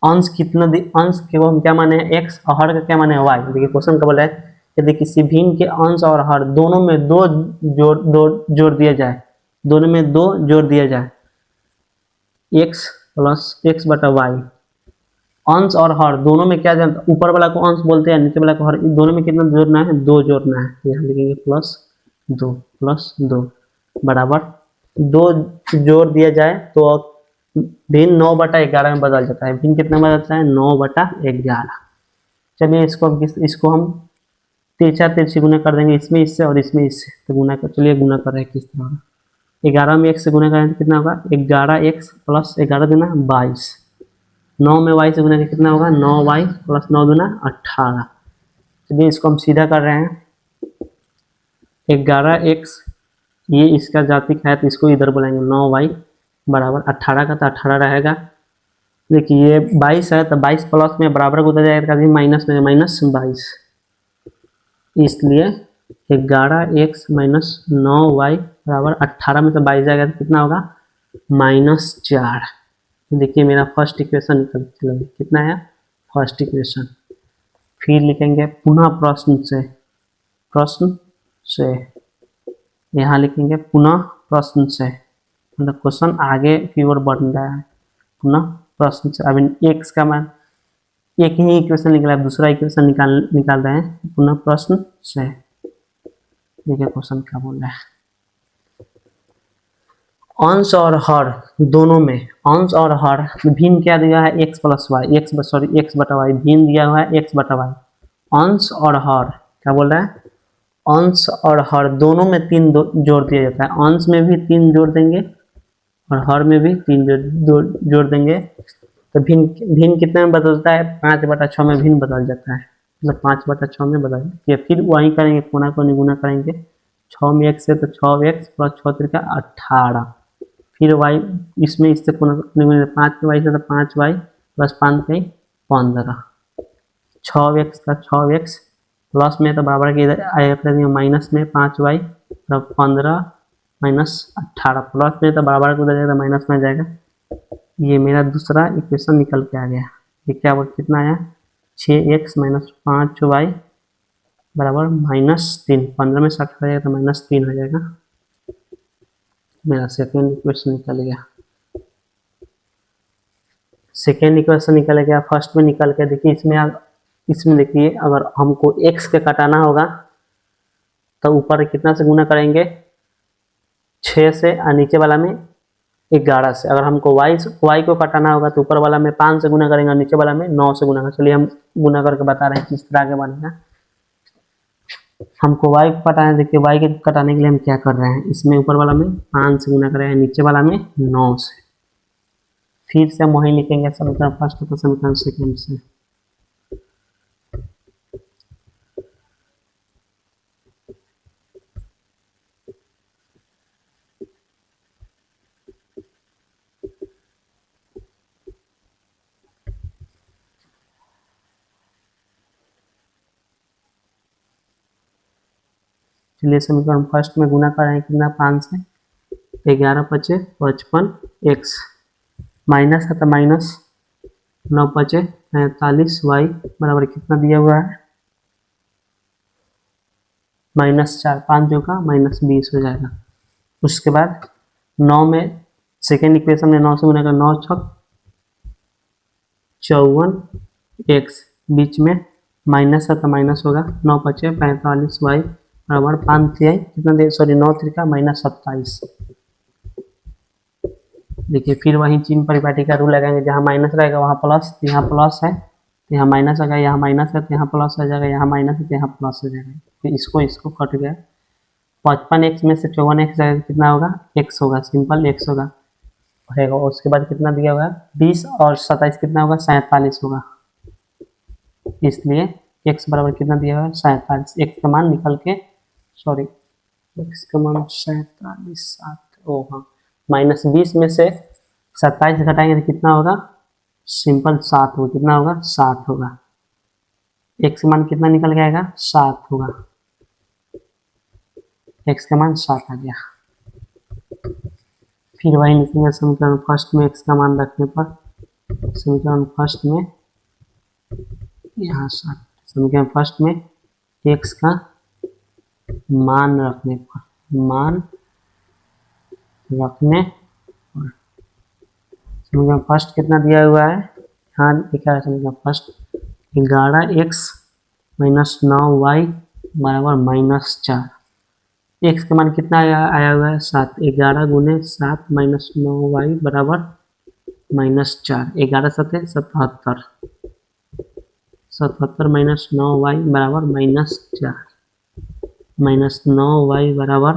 अंश कितना, अंश के वो हम क्या माने हैं x और हर का क्या माने हैं y। देखिए क्वेश्चन का बोला है यदि किसी भिन्न के अंश और हर दोनों में दो जोड़ दिया जाए, दोनों में 2 जोड़ दिया जाए, x प्लस x बटा y। अंश और हर दोनों में क्या जानता, ऊपर वाला को अंश बोलते हैं, नीचे वाला को हर, दोनों में कितना जोड़ना है, 2 जोड़ना है। यहाँ लिखेंगे प्लस 2 बराबर 2 जोड़ दिया जाए तो भिन्न 9 बटा 11 में बदल जाता है। भिन्न कितना बदलता है, 9 बटा 11। चलिए इसको हम तिरछा तिरछी गुना कर देंगे, इसमें इससे और इसमें इससे, तो गुना कर, चलिए गुना कर रहे हैं किस तरह। 11 में x से गुना करें तो कितना होगा, 11x प्लस 11 दूना 22। 9 में y से गुना कितना होगा, 9y प्लस 9 दूना 18। चलिए इसको हम सीधा कर रहे हैं। 11x ये इसका जातिक है तो इसको इधर बोलेंगे, 9y बराबर 18 का तो 18 रहेगा। देखिए ये 22 है तो 22 प्लस में बराबर को उधर जाएगा, माइनस में माइनस 22, इसलिए 11x माइनस 9y बराबर 18 में से 22 जाएगा तो कितना होगा, -4। देखिए मेरा फर्स्ट इक्वेशन निकल चलेगा, कितना है फर्स्ट इक्वेशन। फिर लिखेंगे पुनः प्रश्न से, यहाँ लिखेंगे पुनः प्रश्न से, मतलब क्वेश्चन आगे की ओर बढ़ रहा है। पुनः प्रश्न से, अभी x का मान एक ही इक्वेशन निकला है, दूसरा इक्वेशन निकाल रहे हैं पुनः प्रश्न से। देखिए क्वेश्चन क्या बोल रहा है, अंश और हर दोनों में, अंश और हर भिन्न क्या दिया है, x प्लस वाई, x बटा वाई, भिन्न दिया हुआ है x बटा वाई। अंश और हर क्या बोल रहा है, अंश और हर दोनों में 3 जोड़ दिया जाता है। अंश में भी 3 जोड़ देंगे और हर में भी 3 जोड़ देंगे तो भिन्न कितने में बदलता है, 5 बटा 6 में भिन्न बदल जाता है, मतलब 5 बटा 6 में बदल जाती है। फिर वहीं करेंगे, कोना को निगुना करेंगे, 6 में x है तो 6x प्लस 6 3 18। फिर y इसमें इससे 5 में y से तो 5y प्लस 5 5 15। 6x का 6x प्लस में तो बराबर के इधर आएगा माइनस में 5y तो 15 माइनस 18, प्लस में तो बराबर को उधर जाएगा माइनस में जाएगा ये मेरा दूसरा इक्वेशन निकल के आ गया। ये क्या कितना आया, 6x माइनस 5y बराबर -3। 15 में 60 हो जाएगा तो -3 हो जाएगा। मेरा सेकेंड इक्वेशन निकल गया। सेकेंड इक्वेशन निकल गया। फर्स्ट में निकल के देखिए, इसमें देखिए अगर हमको x के कटाना होगा तो ऊपर कितना से गुना करेंगे, 6 से, और नीचे वाला में 11 से। अगर हमको y को कटाना होगा तो ऊपर वाला में 5 से गुना करेंगे और नीचे वाला में 9 से गुना करेंगे। चलिए हम गुना करके बता रहे हैं किस तरह आगे बनेगा। हमको y को कटाना है। देखिए y के कटाने के लिए हम क्या कर रहे हैं, इसमें ऊपर वाला में 5 से गुना कर रहे हैं, नीचे वाला में 9 से। फिर से हम वही लिखेंगे समीकरण फर्स्ट तो समीकरण सेकेंड से। चलिए समीकरण फर्स्ट में गुना कर रहे हैं कितना, 5 से, 11 पचे 55 x माइनस है तो माइनस 9 पचे 45 y बराबर कितना दिया हुआ है, -4। 5 जो का -20 हो जाएगा। उसके बाद 9 में सेकेंड इक्वेशन में 9 से गुना कर 9 छक 54 x, बीच में माइनस है तो माइनस होगा, 9 पचे 45 y बराबर 5 कितना दे, सॉरी 9 त्रिका -27। देखिए फिर वही चिन्ह परिपाटी का रूल लगाएंगे, जहाँ माइनस रहेगा वहाँ प्लस, यहाँ प्लस है तो यहाँ माइनस आ गया, यहाँ माइनस है तो यहाँ प्लस हो जाएगा, यहाँ माइनस है तो यहाँ प्लस हो जाएगा। फिर इसको कट गया। 55x में से 54x जाएगा कितना होगा, x होगा, सिंपल x होगा। उसके बाद कितना दिया हुआ है, 20 और 27 कितना होगा, 47 होगा। इसलिए x बराबर कितना दिया हुआ है, 47। x का मान निकल के, सॉरी x का मान 47, 7, ओ हाँ, -20 में से 27 घटाएंगे तो कितना होगा, सिंपल 7 होगा। कितना होगा, 7 होगा। x का मान कितना निकल के आएगा, 7 होगा। x का मान 7 आ गया। फिर वही लिखेंगे समीकरण फर्स्ट में x का मान रखने पर, समीकरण फर्स्ट में यहाँ 7, समीकरण फर्स्ट में x का मान रखने पर, समीकरण फर्स्ट कितना दिया हुआ है, यहाँ लिखा है समीकरण फर्स्ट 11x माइनस 9y बराबर -4। x का मान कितना आया हुआ है, 7। 11 गुने 7 माइनस 9y बराबर -4। 11 7 77, 77 माइनस 9y बराबर -4, -9y बराबर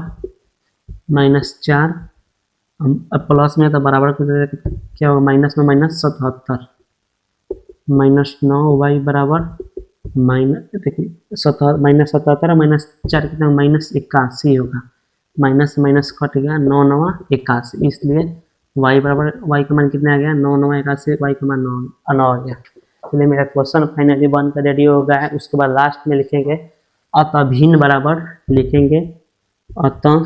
-4। अब प्लस में तो बराबर क्या होगा, माइनस में -77, -9y बराबर देखिए -77 -4 कितना, -81 होगा। माइनस माइनस कट गया, 9 9 81। इसलिए y बराबर, y का मान कितना आ गया, 9 9 81, y का मान 9 आ गया। इसलिए मेरा क्वेश्चन फाइनली बनकर रेडी हो गया है। उसके बाद लास्ट में लिखेंगे अतः भिन्न बराबर, लिखेंगे अतः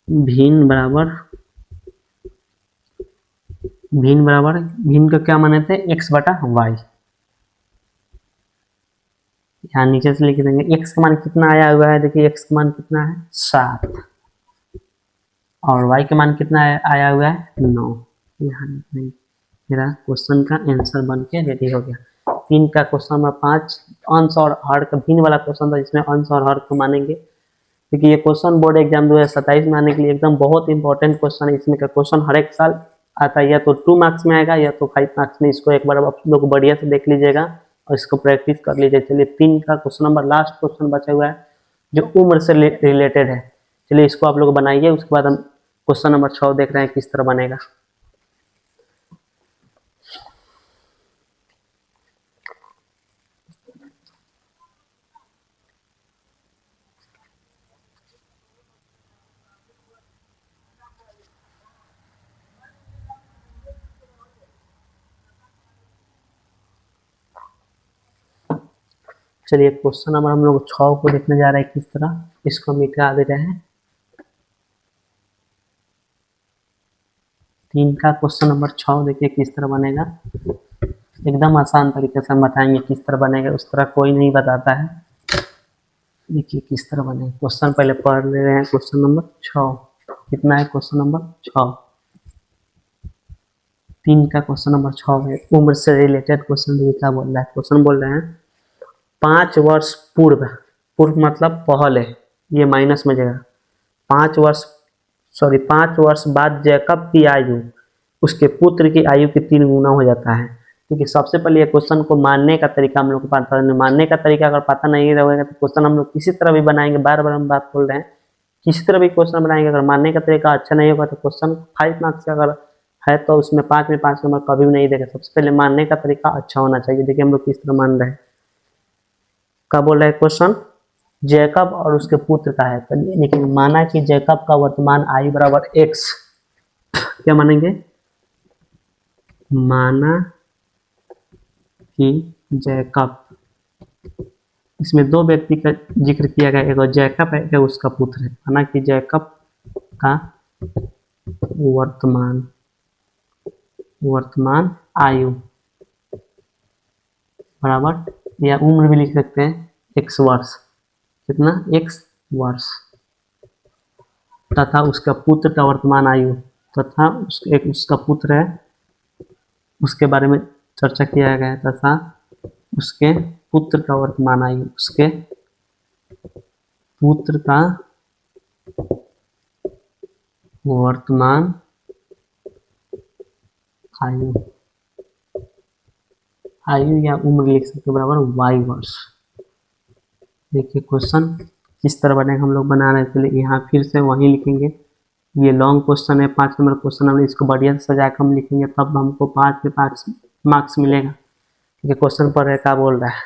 भिन्न बराबर, भिन्न का क्या माने थे, x बटा y। यहाँ नीचे से लिख देंगे x का मान कितना आया हुआ है, देखिए x का मान कितना है, 7, और y का मान कितना आया हुआ है, 9। यहाँ मेरा क्वेश्चन का आंसर बन के रेडी हो गया। 3 का क्वेश्चन नंबर 5 अंश और हर का भिन्न वाला क्वेश्चन था, जिसमें अंश और हर को मानेंगे, क्योंकि ये क्वेश्चन बोर्ड एग्जाम 2027 में आने के लिए एकदम बहुत इंपॉर्टेंट क्वेश्चन है। इसमें का क्वेश्चन हर एक साल आता है, या तो 2 मार्क्स में आएगा या तो 5 मार्क्स में। इसको एक बार आप लोग बढ़िया से देख लीजिएगा और इसको प्रैक्टिस कर लीजिए। चलिए 3 का क्वेश्चन नंबर लास्ट क्वेश्चन बचा हुआ है, जो उम्र से रिलेटेड है। चलिए इसको आप लोग बनाइए, उसके बाद हम क्वेश्चन नंबर 6 देख रहे हैं किस तरह बनेगा। चलिए क्वेश्चन नंबर हम लोग 6 को देखने जा रहे हैं किस तरह। इसको मिटा दे रहे हैं। इनका क्वेश्चन नंबर 6 देखिए किस तरह बनेगा। एकदम आसान तरीके से हम बताएंगे किस तरह बनेगा, उस तरह कोई नहीं बताता है। देखिए किस तरह बनेगा। क्वेश्चन पहले पढ़ ले रहे हैं। क्वेश्चन नंबर 6 कितना है? क्वेश्चन नंबर 6 3 का क्वेश्चन नंबर 6 है। उम्र से रिलेटेड क्वेश्चन देखिए क्या बोल रहा है। क्वेश्चन बोल रहे हैं 5 वर्ष पूर्व, पूर्व मतलब पहले, ये माइनस में जाएगा। 5 वर्ष बाद जैकब की आयु उसके पुत्र की आयु के 3 गुना हो जाता है। क्योंकि सबसे पहले ये क्वेश्चन को मानने का तरीका हम लोग को पता है। मानने का तरीका अगर पता नहीं रहेगा तो क्वेश्चन हम लोग किसी तरह भी बनाएंगे। बार बार हम बात बोल रहे हैं, किसी तरह भी क्वेश्चन बनाएंगे, अगर मानने का तरीका अच्छा नहीं होगा तो क्वेश्चन 5 मार्क्स से अगर है तो उसमें 5 में 5 नंबर कभी भी नहीं देगा। सबसे पहले मानने का तरीका अच्छा होना चाहिए। देखिए हम लोग किस तरह मान रहे हैं। क्या बोल रहे हैं क्वेश्चन? जैकब और उसके पुत्र का है। तो लेकिन माना कि जैकब का वर्तमान आयु बराबर x, क्या मानेंगे? माना कि जैकब, इसमें 2 व्यक्ति का जिक्र किया गया, एक जैकब है, एक उसका पुत्र है। माना कि जैकब का वर्तमान आयु बराबर, या उम्र भी लिख सकते हैं, x वर्ष। कितना? x वर्ष। तथा उसका पुत्र का वर्तमान आयु, तथा एक उसका पुत्र है, उसके बारे में चर्चा किया गया है। तथा उसके पुत्र का वर्तमान आयु, उसके पुत्र का वर्तमान आयु या उम्र लिख सकते बराबर y वर्ष। देखिए क्वेश्चन किस तरह बनेगा। हम लोग बना रहे थे, यहाँ फिर से वहीं लिखेंगे। ये लॉन्ग क्वेश्चन है, 5 नंबर क्वेश्चन। हम इसको बढ़िया से सजा कर हम लिखेंगे, तब हमको 5 में 5 मार्क्स मिलेगा। ठीक है, क्वेश्चन पर है क्या बोल रहा है।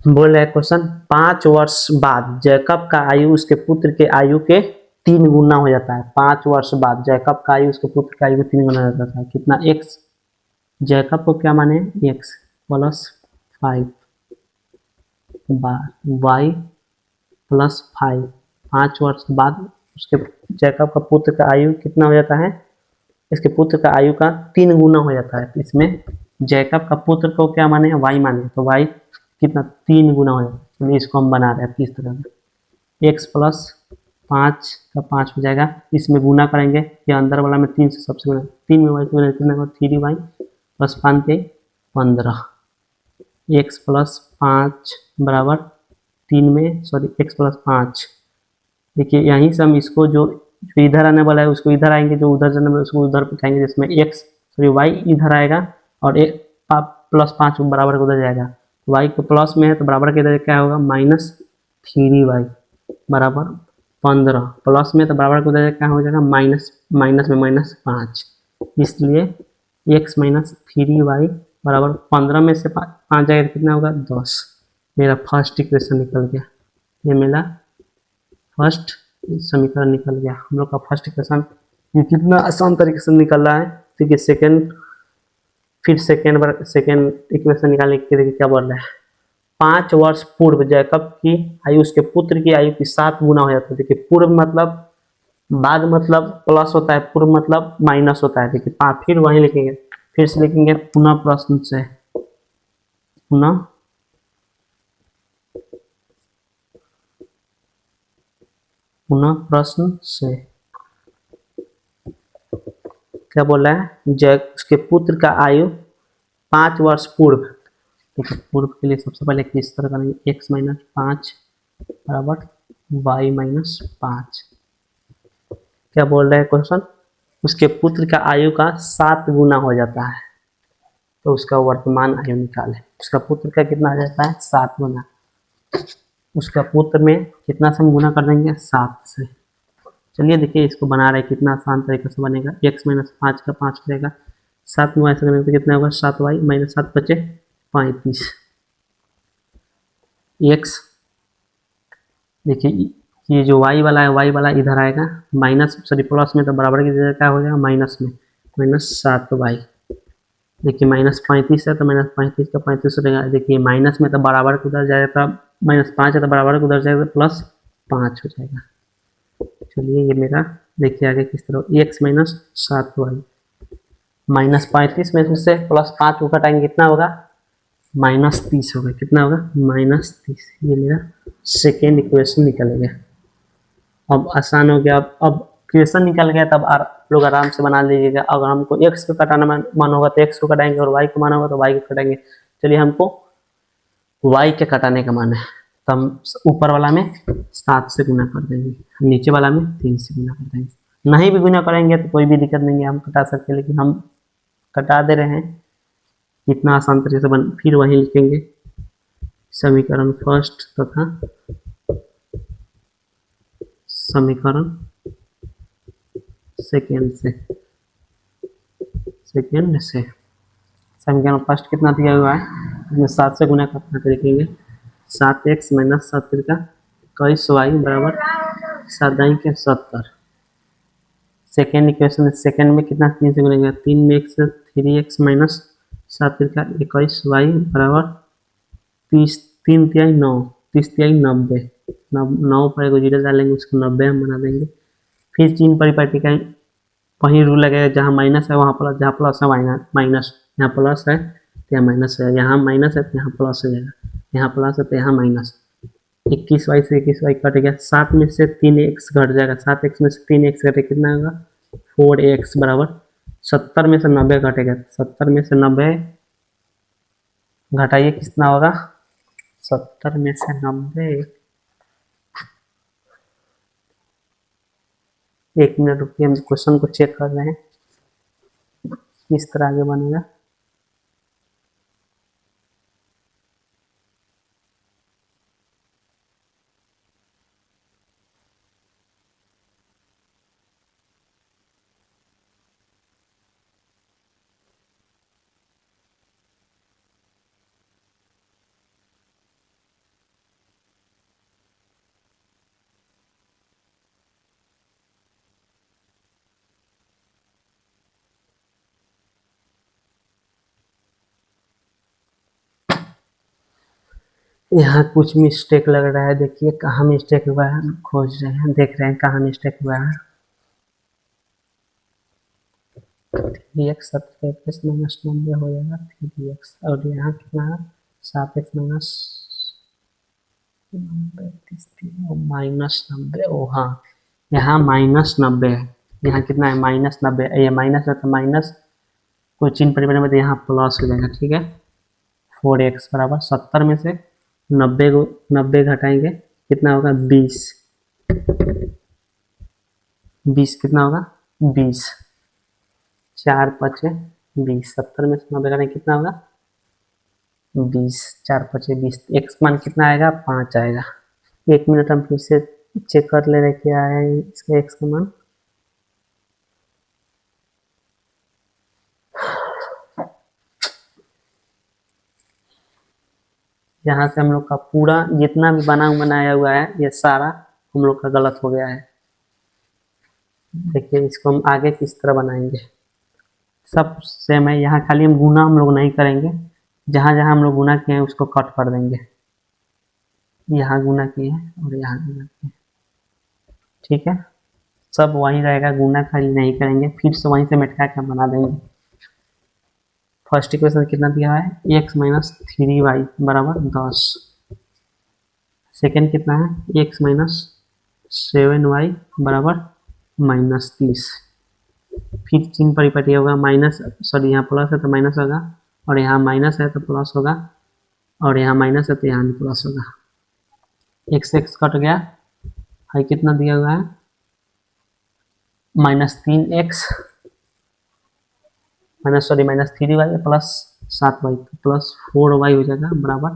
बोल रहा है क्वेश्चन 5 वर्ष बाद जैकब का आयु उसके पुत्र के आयु के 3 गुना हो जाता है। 5 वर्ष बाद जैकब का आयु उसके पुत्र के आयु के 3 गुना हो जाता है। कितना? x। जैकब को क्या माने? x plus 5 y plus 5। 5 वर्ष बाद उसके जैकब का पुत्र का आयु कितना हो जाता है? इसके पुत्र का आयु का 3 गुना हो जाता है। इसमें जैकब का पुत्र को क्या माने? y माने, तो y कितना? 3 गुना हो जाता है। चलिए इसको हम बना रहे हैं किस तरह से। x प्लस 5 का 5 हो जाएगा, इसमें गुना करेंगे, ये अंदर वाला में 3 से सबसे गुना, 3 में y को गुना, कितना होगा? 3y प्लस 5 के 15। x प्लस 5 बराबर 3 में, सॉरी x प्लस 5। देखिए यहीं से हम इसको जो इधर आने वाला है उसको इधर आएंगे, जो उधर जाने वाला है उसको उधर बिठाएंगे, जिसमें x सॉरी y इधर आएगा और प्लस 5 बराबर उधर जाएगा। y को प्लस में है तो बराबर के इधर क्या होगा? माइनस 3y बराबर 15। प्लस में तो बराबर को उधर क्या हो जाएगा? माइनस में माइनस 5। इसलिए x माइनस 3y बराबर 15 में से 5 जाएगा कितना होगा? 10। मेरा फर्स्ट इक्वेशन निकल गया। ये मेरा फर्स्ट समीकरण निकल गया। हम लोग का फर्स्ट इक्वेशन ये कितना आसान तरीके से निकल रहा है। ठीक है, सेकेंड इक्वेशन निकालने के देखिए क्या बोल रहा है। 5 वर्ष पूर्व जैकब की आयु उसके पुत्र की आयु की 7 गुना हो जाता है। देखिए पूर्व मतलब बाद मतलब प्लस होता है, पूर्व मतलब माइनस होता है। देखिए फिर वहीं लिखेंगे, फिर से लिखेंगे पुनः प्रश्न से, पुनः प्रश्न से क्या बोला है? उसके पुत्र का आयु 5 वर्ष पूर्व। देखिए पूर्व के लिए सबसे पहले किस तरह करेंगे? x माइनस 5 बराबर y माइनस 5। क्या बोल रहा है क्वेश्चन? उसके पुत्र का आयु का 7 गुना हो जाता है, तो उसका वर्तमान आयु निकाले। उसका पुत्र का कितना आ जाता है? 7 गुना। उसका पुत्र में कितना से हम गुना कर देंगे? 7 से। चलिए देखिए इसको बना रहे हैं, कितना आसान तरीके से बनेगा। x माइनस 5 का 5 रहेगा, 7 में ऐसे करने से कितना होगा? 7y माइनस 7 बचे 35। x देखिए ये जो y वाला है, y वाला इधर आएगा, माइनस सॉरी प्लस में तो बराबर की जगह क्या हो जाएगा? माइनस में, माइनस 7y। देखिए माइनस 35 है तो माइनस 35 का 35 हो जाएगा। देखिए माइनस में तो बराबर को उधर जाएगा, माइनस 5 है तो बराबर को उधर जाएगा, प्लस 5 हो जाएगा। चलिए ये मेरा देखिए आगे किस तरह, एक्स माइनस 7y माइनस 35 में से प्लस 5 को घटाएंगे कितना होगा, -30 होगा। कितना होगा, -30। ये मेरा सेकेंड इक्वेशन निकल गया। अब आसान हो गया। अब इक्वेशन निकल गया, तब आप लोग आराम से बना लीजिएगा। अगर हमको x को घटाना मन होगा तो x को घटाएंगे, और y को मन होगा तो y को घटाएंगे। चलिए हमको y के घटाने का मन है, तो हम ऊपर वाला में 7 से गुना कर देंगे, नीचे वाला में 3 से गुना कर देंगे। नहीं भी गुना करेंगे तो कोई भी दिक्कत नहीं है, हम घटा सकते हैं, लेकिन हम घटा दे रहे हैं। इतना आसान तरीके से फिर वही लिखेंगे, समीकरण फर्स्ट तथा समीकरण सेकेंड से। समीकरण फर्स्ट कितना दिया हुआ है, इसमें 7 से गुना करना तो लिखेंगे 7x माइनस 7 का 21y बराबर 7 के 70। सेकेंड इक्वेशन, सेकेंड में कितना 3 से गुना, 3 में x 3x माइनस 7 का 21y बराबर 30, 3 तिहाई 9, 30 तिहाई 90। 9 पर एगो जीरो डालेंगे, उसको 90 हम बना देंगे। फिर चिन्ह परिपाटी का वही रूल लगेगा, जहाँ माइनस है वहाँ प्लस, जहाँ प्लस है माइनस, यहाँ प्लस है तो यहाँ माइनस है, यहाँ माइनस है तो यहाँ प्लस हो जाएगा, यहाँ प्लस है तो यहाँ माइनस। 21y से 21y कट गया, 7 में से 3x घट जाएगा, 7x में से 3x घटे कितना होगा 4x बराबर 70 में से 90 घटेगा, 70 में से 90 घटाइए कितना होगा, 70 में से 90, 1 मिनट रुकिए, हम क्वेश्चन को चेक कर रहे हैं किस तरह आगे बनेगा। यहाँ कुछ मिस्टेक लग रहा है, देखिए कहाँ मिस्टेक हुआ है, खोज रहे हैं, देख रहे हैं कहाँ मिस्टेक हुआ है। 3x 7x माइनस 90 हो जाएगा 3x, और यहाँ कितना है 7x माइनस 90, ओ हाँ यहाँ -90 है, यहाँ कितना है -90, ये माइनस है तो माइनस कोई चिन्ह परिवर्तन में तो यहाँ प्लस हो जाएगा। ठीक है, 4x बराबर 70 में से 90 घटाएंगे कितना होगा 20, 20 कितना होगा 20, 4 5 20, 70 में से 90 घटाएंगे कितना होगा 20, 4 5 20, x मान कितना आएगा 5 आएगा। 1 मिनट हम फिर से चेक कर ले रहे क्या है इसका x का मान। यहाँ से हम लोग का पूरा जितना भी बनाया हुआ है ये सारा हम लोग का गलत हो गया है। देखिए इसको हम आगे किस तरह बनाएंगे, सब सेम है। यहाँ खाली हम गुना हम लोग नहीं करेंगे, जहाँ जहाँ हम लोग गुना किए हैं उसको कट कर देंगे। यहाँ गुना किए हैं और यहाँ गुना किए हैं, ठीक है, सब वहीं रहेगा, गुना खाली नहीं करेंगे, फिर से वहीं से मिटा के बना देंगे। फर्स्ट इक्वेशन कितना दिया है x माइनस 3y बराबर 10, सेकेंड कितना है x माइनस 7y बराबर -30। फिर चिन्ह परिपाटी होगा, माइनस सॉरी यहाँ प्लस है तो माइनस होगा, और यहाँ माइनस है तो प्लस होगा, और यहाँ माइनस है तो यहाँ भी प्लस होगा। x कट गया, है कितना दिया हुआ है -3x -3y plus 7y plus 4y हो जाएगा बराबर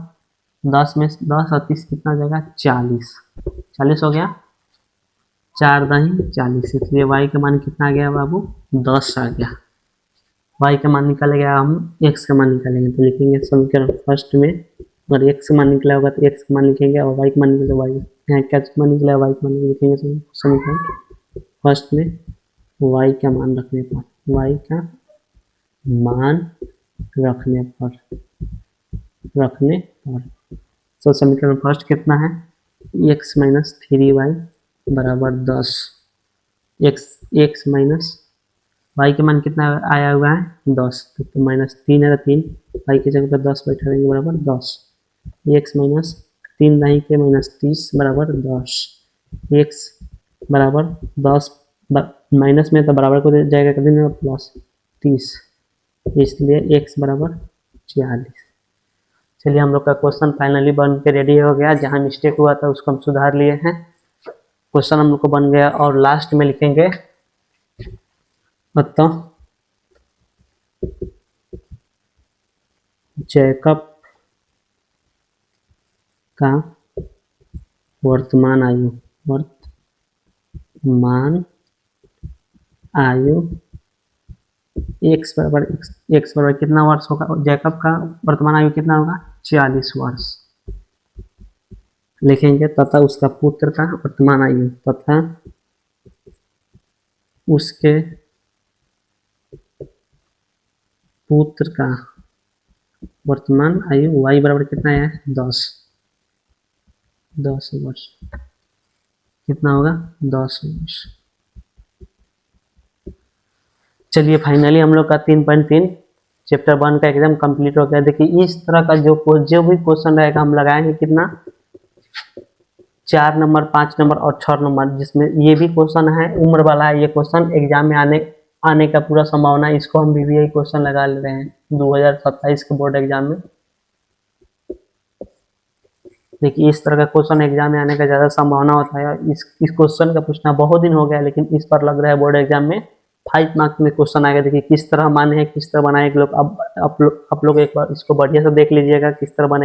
10 में 10 और 30 कितना हो जाएगा 40 हो गया, 4 दही 40, इसलिए y का मान कितना आ गया बाबू 10 आ गया। y का मान निकालेगा, हम x का मान निकालेंगे तो लिखेंगे समीकरण फर्स्ट में, अगर x का मान निकला होगा तो x का मान लिखेंगे, और y का मान निकला y, यहाँ क्या मान निकला y का मान लिखेंगे समीकरण फर्स्ट में y का मान रखने पर, y का मान रखने पर तो समीकरण फर्स्ट कितना है x माइनस 3y बराबर 10, एक्स माइनस वाई के मान कितना आया हुआ है 10, तो माइनस 3 है तो 3, वाई की जगह पर 10 बैठा देंगे बराबर 10, एक्स माइनस 3 दाई के माइनस 30 बराबर 10, एक्स बराबर 10 माइनस में तो बराबर को जाएगा कर देंगे प्लस 30, इसलिए एक्स बराबर 40। चलिए हम लोग का क्वेश्चन फाइनली बन के रेडी हो गया, जहाँ मिस्टेक हुआ था उसको हम सुधार लिए हैं, क्वेश्चन हम लोग को बन गया। और लास्ट में लिखेंगे अतः जैकब का वर्तमान आयु एक्स बराबर कितना वर्ष होगा, जैकब का वर्तमान आयु कितना होगा 40 वर्ष। लिखेंगे तथा उसका पुत्र का वर्तमान आयु तथा उसके पुत्र का वर्तमान आयु वाई बराबर कितना है 10 वर्ष, कितना होगा 10 वर्ष। चलिए फाइनली हम लोग का 3.3 चैप्टर 1 का एग्जाम कंप्लीट हो गया। देखिए इस तरह का जो भी क्वेश्चन रहेगा हम लगाएंगे कितना 4 नंबर 5 नंबर और 6 नंबर, जिसमें ये भी क्वेश्चन है उम्र वाला है, ये क्वेश्चन एग्जाम में आने का पूरा संभावना है, इसको हम VVI क्वेश्चन लगा ले रहे हैं 2027 के बोर्ड एग्जाम में। देखिए इस तरह का क्वेश्चन एग्जाम में आने का ज़्यादा संभावना होता है। इस क्वेश्चन का पूछना बहुत दिन हो गया, लेकिन इस पर लग रहा है बोर्ड एग्जाम में 5 मार्क्स में क्वेश्चन आएगा। देखिए किस तरह माने हैं, किस तरह बनाए लोग, अब आप लोग एक बार इसको बढ़िया से देख लीजिएगा किस तरह बने।